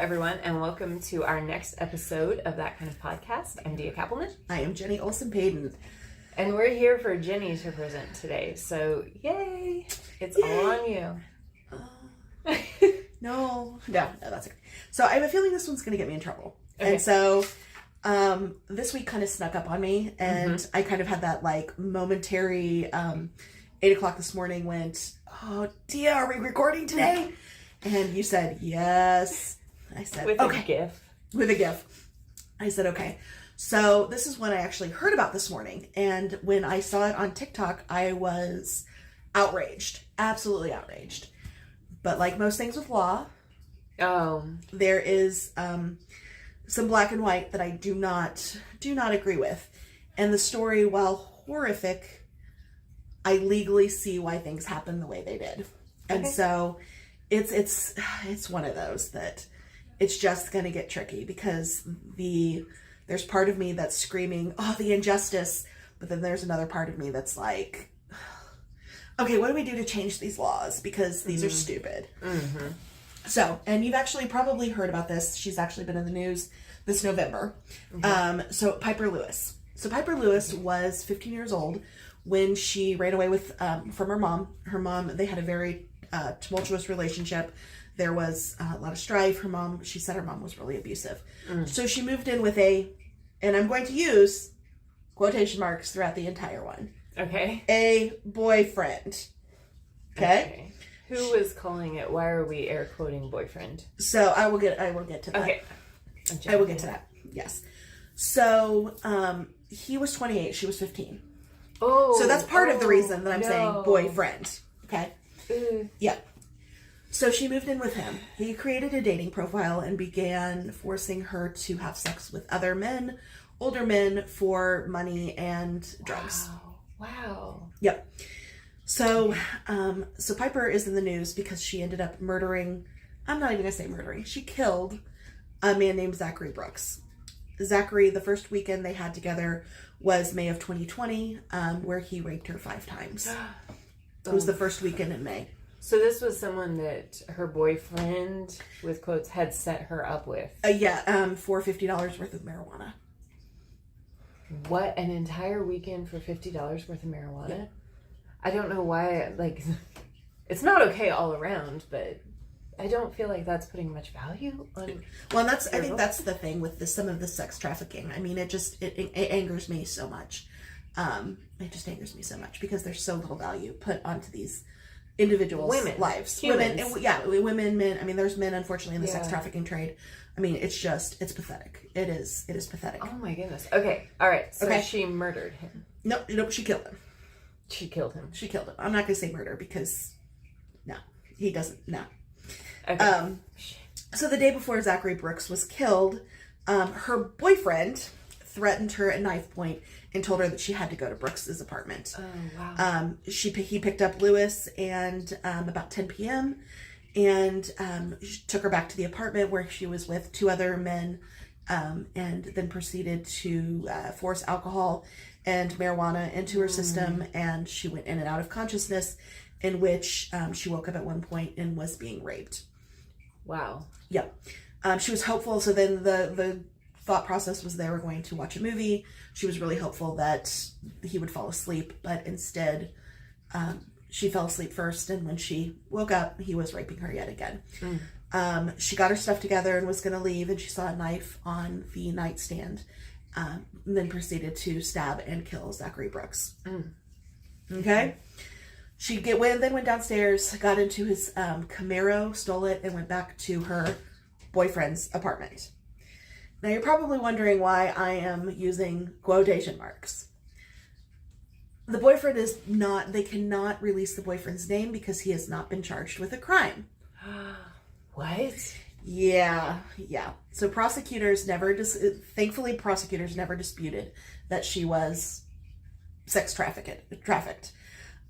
everyone, and welcome to our next episode of That Kind of Podcast. I'm Dia Kappelman. I am Jenny Olsen-Payton. And we're here for Jenny to present today. So, yay! It's all on you. No, that's okay. So I have a feeling this one's going to get me in trouble. Okay. And so this week kind of snuck up on me, and I kind of had that like momentary 8 o'clock this morning went, oh, Dia, are we recording today? And you said, yes. I said, With okay. a GIF. With a GIF. I said, okay. So this is one I actually heard about this morning. And when I saw it on TikTok, I was outraged. Absolutely outraged. But like most things with law, there is some black and white that I do not agree with. And the story, while horrific, I legally see why things happen the way they did. And so it's one of those that it's just going to get tricky because there's part of me that's screaming, oh, the injustice. But then there's another part of me that's like, okay, what do we do to change these laws? Because these are stupid. Mm-hmm. So, and you've actually probably heard about this. She's actually been in the news this November. Mm-hmm. So Pieper Lewis. So Pieper Lewis was 15 years old when she ran away from her mom. Her mom, they had a very tumultuous relationship. There was a lot of strife. She said her mom was really abusive. So she moved in with and I'm going to use quotation marks throughout the entire one. Okay. A boyfriend. Okay. Who was calling it? Why are we air quoting boyfriend? So I will get to that. Okay. I will get to that. Yes. So he was 28. She was 15. Oh. So that's part of the reason that I'm saying boyfriend. Okay. Yeah. So she moved in with him. He created a dating profile and began forcing her to have sex with other men, older men, for money and drugs. Wow. Yep. So, so Pieper is in the news because she ended up murdering. I'm not even gonna say murdering. She killed a man named Zachary Brooks. Zachary, the first weekend they had together was May of 2020, where he raped her 5 times. It was the first weekend in May. So this was someone that her boyfriend, with quotes, had set her up with. For $50 worth of marijuana. What? An entire weekend for $50 worth of marijuana? Yeah. I don't know why, it's not okay all around, but I don't feel like that's putting much value on. Well, I think that's the thing with some of the sex trafficking. I mean, it angers me so much. It just angers me so much because there's so little value put onto these individuals' lives. Humans. Women, men. I mean, there's men, unfortunately, in the sex trafficking trade. I mean, it's pathetic. It is pathetic. Oh my goodness. Okay. All right. So she murdered him. Nope, she killed him. She killed him. I'm not going to say murder because, no, he doesn't, no. Okay. So the day before Zachary Brooks was killed, her boyfriend threatened her at knife point and told her that she had to go to Brooks's apartment. Oh, wow. He picked up Lewis and about 10 p.m. and took her back to the apartment where she was with 2 other men, and then proceeded to force alcohol and marijuana into her system, and she went in and out of consciousness, in which she woke up at one point and was being raped. Wow. Yep. She was hopeful, so then the thought process was they were going to watch a movie. She was really hopeful that he would fall asleep, but instead she fell asleep first, and when she woke up, he was raping her yet again. She got her stuff together and was going to leave, and she saw a knife on the nightstand, and then proceeded to stab and kill Zachary Brooks. Okay? She went downstairs, got into his Camaro, stole it, and went back to her boyfriend's apartment. Now, you're probably wondering why I am using quotation marks. The boyfriend they cannot release the boyfriend's name because he has not been charged with a crime. What? Yeah. So thankfully prosecutors never disputed that she was sex trafficked.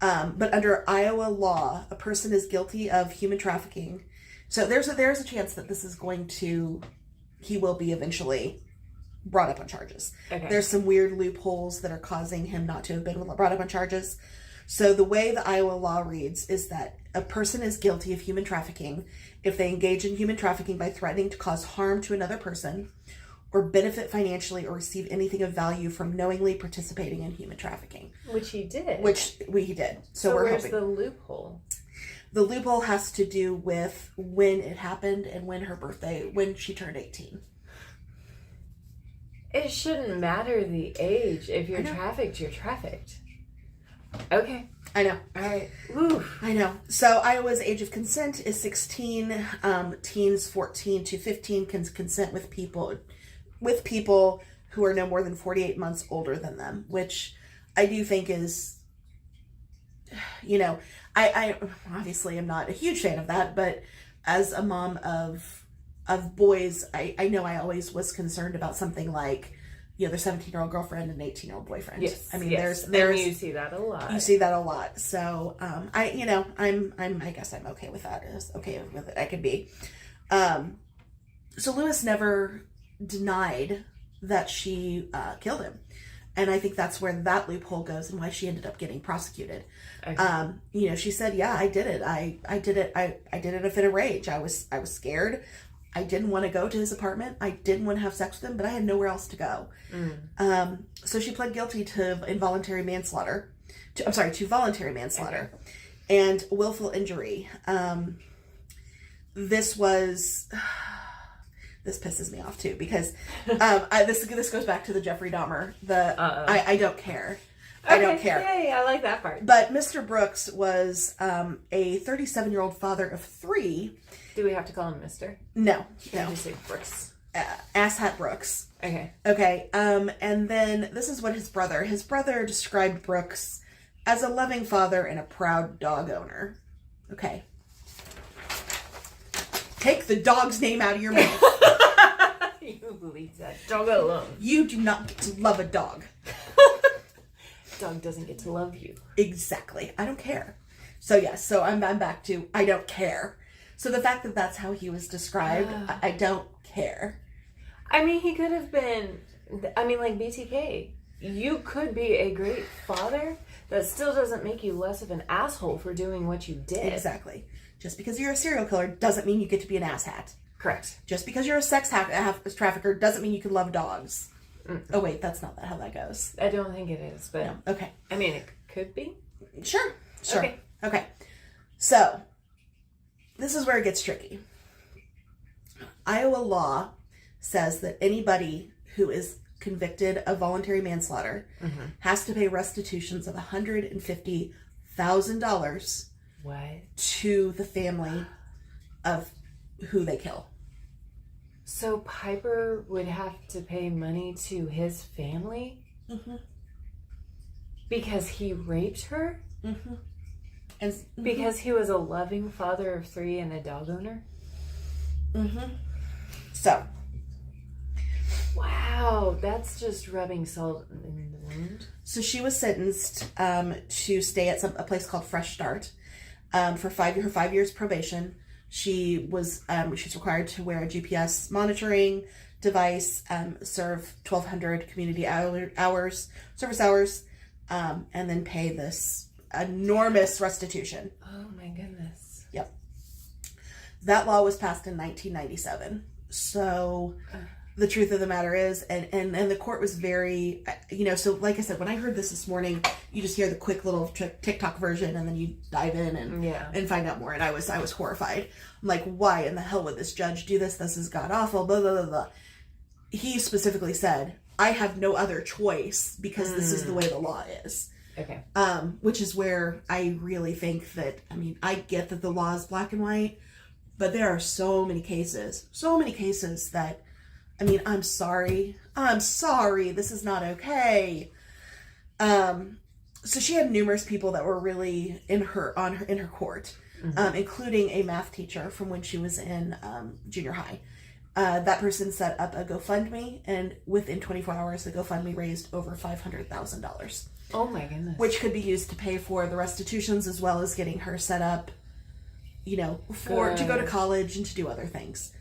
But under Iowa law, a person is guilty of human trafficking. So there's a chance that he will be eventually brought up on charges. Okay. There's some weird loopholes that are causing him not to have been brought up on charges. So the way the Iowa law reads is that a person is guilty of human trafficking if they engage in human trafficking by threatening to cause harm to another person or benefit financially or receive anything of value from knowingly participating in human trafficking. Which he did. Which he did. So we're where's hoping. the loophole? The loophole has to do with when it happened and when she turned 18. It shouldn't matter the age. If you're trafficked, you're trafficked. Okay. I know. All right. Oof. I know. So Iowa's age of consent is 16. Teens 14 to 15 can consent with people who are no more than 48 months older than them, which I do think is, I obviously am not a huge fan of that, but as a mom of boys, I know I always was concerned about something like, their 17-year-old girlfriend and 18-year-old boyfriend. Yes. I mean, yes. there's and you see that a lot. You see that a lot. So, I guess I'm okay with that. As okay with it I could be. So Lewis never denied that she killed him. And I think that's where that loophole goes and why she ended up getting prosecuted. Okay. She said, yeah, I did it. I did it. I did it in a fit of rage. I was scared. I didn't want to go to his apartment. I didn't want to have sex with him, but I had nowhere else to go. So she pled guilty to voluntary manslaughter and willful injury. This pisses me off too, because this goes back to the Jeffrey Dahmer. I don't care. Okay, I don't care. Yay, I like that part. But Mr. Brooks was a 37-year-old father of 3. Do we have to call him Mr.? No. Just say Brooks. Asshat Brooks. Okay. And then this is what his brother described Brooks as a loving father and a proud dog owner. Okay. Take the dog's name out of your mouth. You leave that dog alone. You do not get to love a dog. Dog doesn't get to love you. Exactly. I don't care. So yes, I'm back to I don't care. So the fact that that's how he was described, I don't care. I mean, he could have been, like BTK. You could be a great father. That still doesn't make you less of an asshole for doing what you did. Exactly. Just because you're a serial killer doesn't mean you get to be an asshat. Correct. Just because you're a sex trafficker doesn't mean you can love dogs. Oh wait, that's not how that goes. I don't think it is, but no. Okay. I mean, it could be. Sure. Okay. So this is where it gets tricky. Iowa law says that anybody who is convicted of voluntary manslaughter has to pay restitutions of $150,000 to the family of who they kill. So Pieper would have to pay money to his family because he raped her? And because he was a loving father of 3 and a dog owner? So. Wow, that's just rubbing salt in the wound. So she was sentenced to stay at a place called Fresh Start for her 5 years probation. She's required to wear a GPS monitoring device, serve 1,200 community service hours, and then pay this enormous restitution. Oh my goodness. Yep. That law was passed in 1997. So the truth of the matter is, and the court was very, so like I said, when I heard this morning, you just hear the quick little TikTok version and then you dive in and find out more. And I was horrified. I'm like, why in the hell would this judge do this? This is god awful, blah, blah, blah, blah. He specifically said, I have no other choice because this is the way the law is. Okay. Which is where I really think that, I get that the law is black and white, but there are so many cases that, I'm sorry, this is not okay. So she had numerous people that were really in her court, including a math teacher from when she was in junior high. That person set up a GoFundMe, and within 24 hours, the GoFundMe raised over $500,000. Oh my goodness! Which could be used to pay for the restitutions as well as getting her set up, to go to college and to do other things.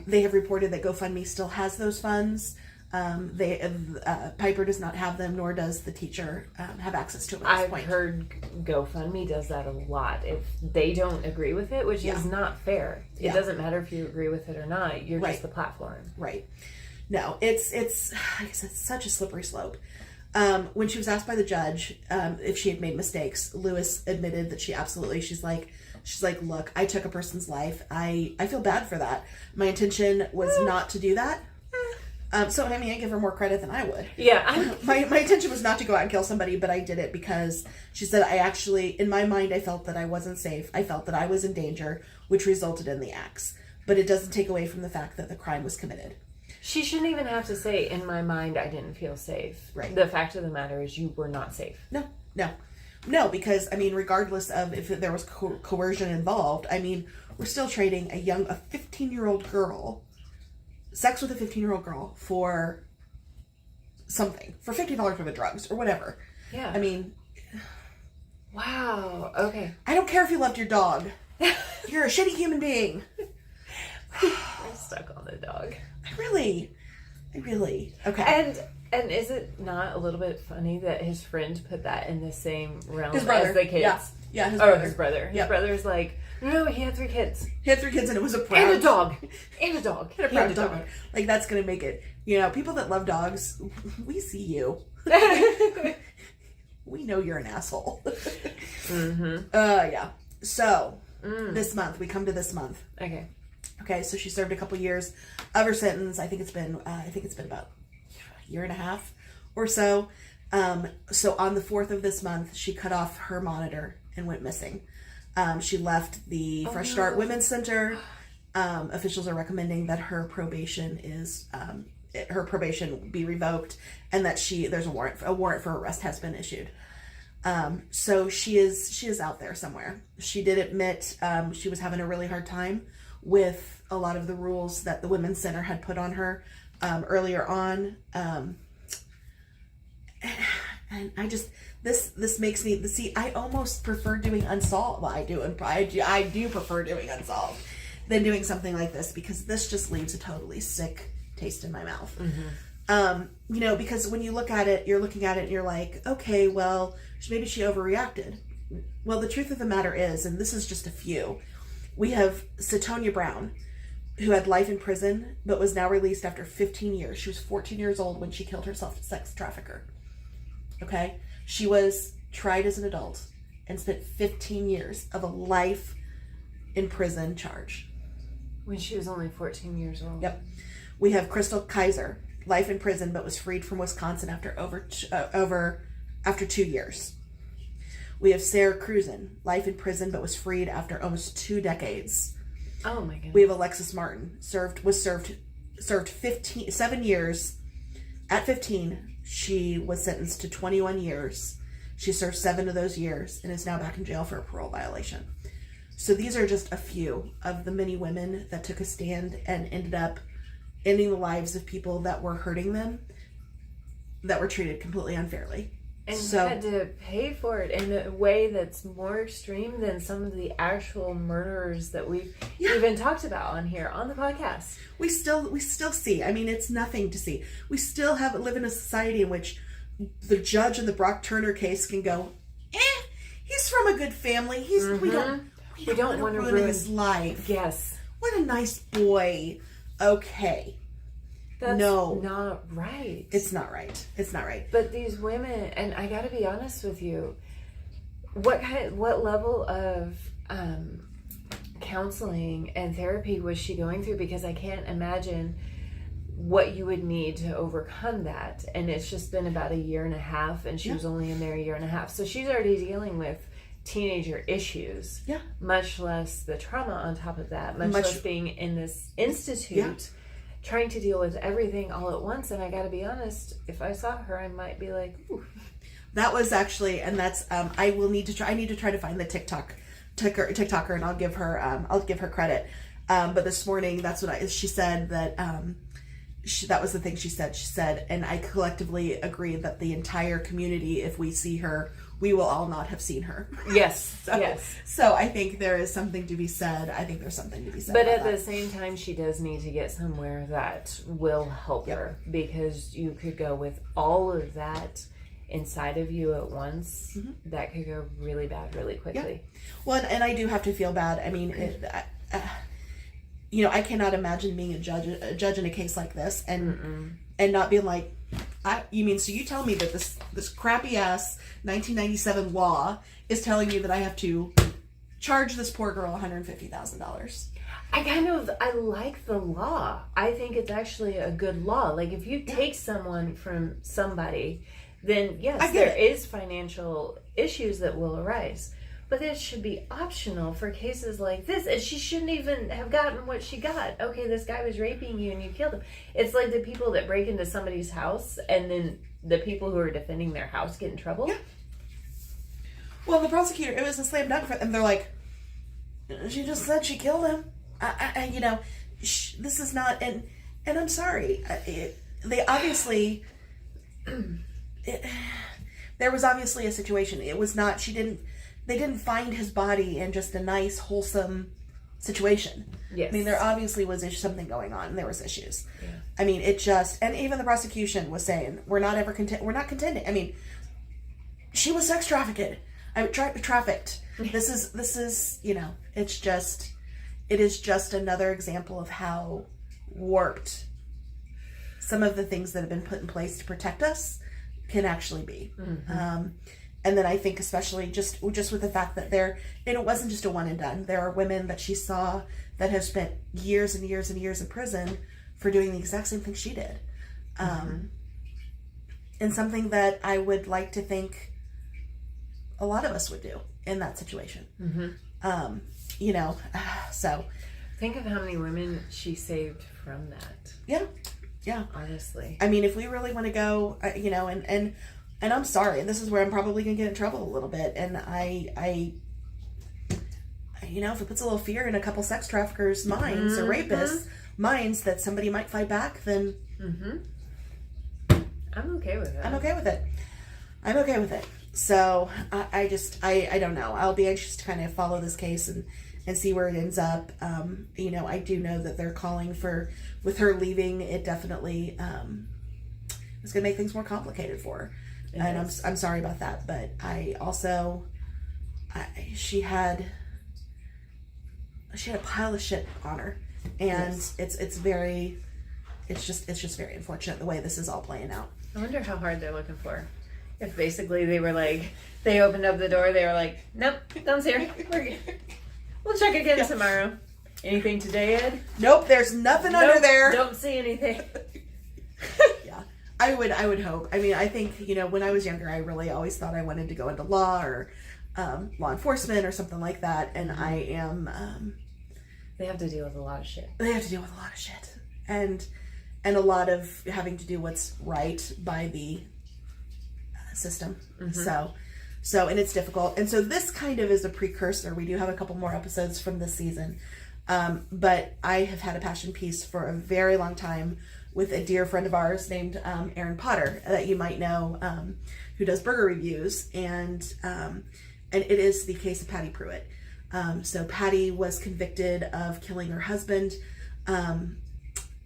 They have reported that GoFundMe still has those funds. Pieper does not have them, nor does the teacher have access to them at this I've point. heard GoFundMe does that a lot. If they don't agree with it, which is not fair. It doesn't matter if you agree with it or not. You're just the platform. Right. No, it's like I said, such a slippery slope. When she was asked by the judge if she had made mistakes, Lewis admitted that she's like, look, I took a person's life. I feel bad for that. My intention was not to do that. So I mean, I give her more credit than I would. Yeah. My intention was not to go out and kill somebody, but I did it because she said, in my mind, I felt that I wasn't safe. I felt that I was in danger, which resulted in the acts. But it doesn't take away from the fact that the crime was committed. She shouldn't even have to say, in my mind, I didn't feel safe. Right. The fact of the matter is you were not safe. No, because, I mean, regardless of if there was coercion involved, I mean, we're still trading a 15-year-old girl, sex with a 15-year-old girl for something, for $50 worth of drugs or whatever. Yeah. I mean. Wow. Okay. I don't care if you loved your dog. You're a shitty human being. I'm stuck on the dog. I really. Okay. And is it not a little bit funny that his friend put that in the same realm His brother. as the kids? Yeah, his brother. brother. His brother. His brother's like, no, he had 3 kids. He had 3 kids and it was a proud... And a dog. And a dog. And a proud dog. Like, that's going to make it... people that love dogs, we see you. We know you're an asshole. Yeah. So, this month, we come to this month. Okay, so she served a couple years of her sentence. I think it's been about a year and a half or so. So on the 4th of this month, she cut off her monitor and went missing. She left the Fresh Start Women's Center. Officials are recommending that her probation be revoked, and that there's a warrant for arrest has been issued. So she is out there somewhere. She did admit she was having a really hard time with a lot of the rules that the Women's Center had put on her earlier on. And I just, this makes me, I almost prefer doing Unsolved. Well, I do prefer doing Unsolved than doing something like this, because this just leaves a totally sick taste in my mouth. Because when you look at it, you're looking at it and you're like, okay, well, maybe she overreacted. Well, the truth of the matter is, and this is just a few, we have Satonia Brown, who had life in prison, but was now released after 15 years. She was 14 years old when she killed herself, a sex trafficker. Okay? She was tried as an adult and spent 15 years of a life in prison charge. When she was only 14 years old. Yep. We have Crystal Kaiser, life in prison, but was freed from Wisconsin after 2 years. We have Sarah Cruzen, life in prison, but was freed after almost 2 decades. Oh my goodness. We have Alexis Martin, served 7 years. At 15, she was sentenced to 21 years. She served 7 of those years and is now back in jail for a parole violation. So these are just a few of the many women that took a stand and ended up ending the lives of people that were hurting them, that were treated completely unfairly. And had to pay for it in a way that's more extreme than some of the actual murderers that we've even talked about on here on the podcast. We still see. I mean, it's nothing to see. We still live in a society in which the judge in the Brock Turner case can go, he's from a good family. We don't want to ruin his life. Yes. What a nice boy. Okay. That's not right. It's not right. It's not right. But these women, and I got to be honest with you, what level of counseling and therapy was she going through? Because I can't imagine what you would need to overcome that. And it's just been about a year and a half, and she was only in there a year and a half. So she's already dealing with teenager issues. Yeah. Much less the trauma on top of that. Much less being in this institute. Yeah. Trying to deal with everything all at once. And I gotta be honest, if I saw her, I might be like, ooh. That was actually, and that's, I need to try to find the TikToker, and I'll give her credit. But this morning, that's what she said, that that was the thing she said. She said, and I collectively agree that the entire community, if we see her, we will all not have seen her. Yes. Yes. So I think there is something to be said. I think there's something to be said. But at the same time, she does need to get somewhere that will help her, because you could go with all of that inside of you at once. That could go really bad really quickly. Well, and I do have to feel bad. I mean, I cannot imagine being a judge in a case like this and not being like, you mean, so you tell me that this crappy ass 1997 law is telling me that I have to charge this poor girl $150,000? I like the law. I think it's actually a good law. Like, if you take someone from somebody, then yes, there is financial issues that will arise. But it should be optional for cases like this. And she shouldn't even have gotten what she got. Okay, this guy was raping you and you killed him. It's like the people that break into somebody's house and then the people who are defending their house get in trouble. Yeah. Well, the prosecutor, it was a slam dunk for them. They're like, she just said she killed him. This is not, and I'm sorry. They obviously, there was obviously a situation. It was not, they didn't find his body in just a nice, wholesome situation. Yes. I mean, there obviously was something going on. There was issues. Yeah. I mean, and even the prosecution was saying, we're not contending. I mean, she was sex trafficked. Trafficked. This is, it is just another example of how warped some of the things that have been put in place to protect us can actually be. And then I think especially just with the fact that it wasn't just a one and done. There are women that she saw that have spent years and years and years in prison for doing the exact same thing she did. And something that I would like to think a lot of us would do in that situation. So think of how many women she saved from that. Yeah. Honestly. I mean, if we really want to go, and I'm sorry, this is where I'm probably going to get in trouble a little bit. And I if it puts a little fear in a couple sex traffickers' minds or rapists' minds that somebody might fight back, then I'm okay with it. I'm okay with it. So I don't know. I'll be anxious to kind of follow this case and see where it ends up. I do know that they're calling for, with her leaving, it definitely is going to make things more complicated for her. And I'm sorry about that, but I also, she had a pile of shit on her, and it's just very unfortunate the way this is all playing out. I wonder how hard they're looking for. If basically they were like, they opened up the door, they were like, nope, thumbs here. We'll check again tomorrow. Anything today, Ed? Nope, there's nothing under there. Don't see anything. Yeah, I would hope. I mean, I think, when I was younger, I really always thought I wanted to go into law or law enforcement or something like that. And I am... they have to deal with a lot of shit. And a lot of having to do what's right by the system. So and it's difficult. And so this kind of is a precursor. We do have a couple more episodes from this season. But I have had a passion piece for a very long time with a dear friend of ours named Erin Potter, that you might know, who does burger reviews. And it is the case of Patty Pruitt. So Patty was convicted of killing her husband.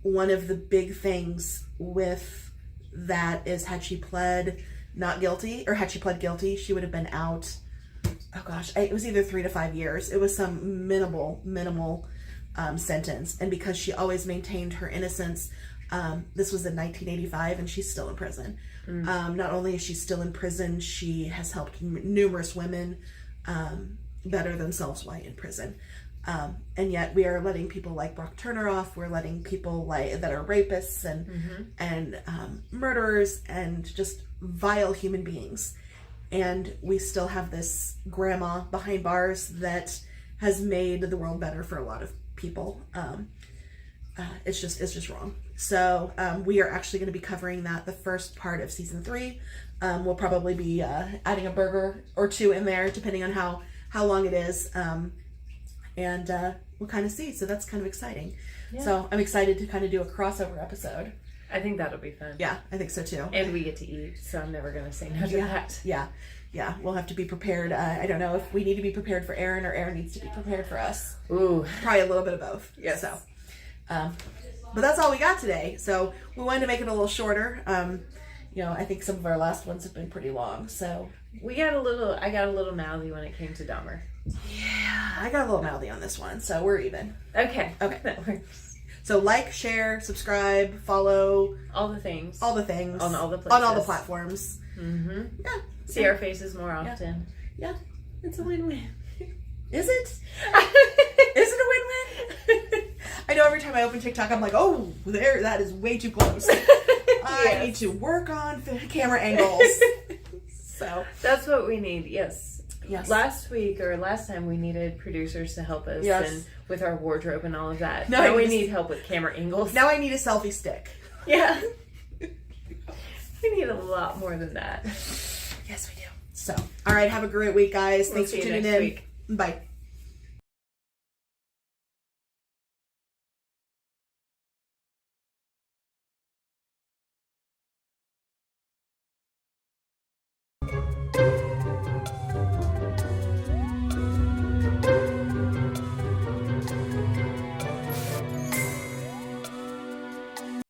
One of the big things with that is, had she pled not guilty, or had she pled guilty, she would have been out. Oh gosh, it was either 3 to 5 years. It was some minimal sentence. And because she always maintained her innocence, this was in 1985, and she's still in prison. Not only is she still in prison, she has helped numerous women better themselves while in prison. And yet we are letting people like Brock Turner off. We're letting people that are rapists and murderers and just vile human beings. And we still have this grandma behind bars that has made the world better for a lot of people. It's just wrong. So we are actually going to be covering that the first part of season 3. We'll probably be adding a burger or two in there, depending on how long it is. And we'll kind of see. So that's kind of exciting. Yeah. So I'm excited to kind of do a crossover episode. I think that'll be fun. Yeah, I think so too. And we get to eat, so I'm never going to say no to that. Yeah. Yeah, we'll have to be prepared. I don't know if we need to be prepared for Aaron or Aaron needs to be prepared for us. Ooh. Probably a little bit of both. Yes. So, but that's all we got today. So we wanted to make it a little shorter. I think some of our last ones have been pretty long. So I got a little mouthy when it came to Dahmer. Yeah, I got a little mouthy on this one. So we're even. Okay. That works. So like, share, subscribe, follow. All the things. On all the platforms. Mm-hmm. Yeah. See our faces more often. Yeah. It's a win-win. Is it? Is it a win-win? I know every time I open TikTok, I'm like, oh, that is way too close. I need to work on camera angles. So that's what we need. Yes. Last time we needed producers to help us and with our wardrobe and all of that. Now we need help with camera angles. Now I need a selfie stick. Yeah. We need a lot more than that. Yes, we do. So, all right, have a great week, guys. Thanks for tuning in. Bye.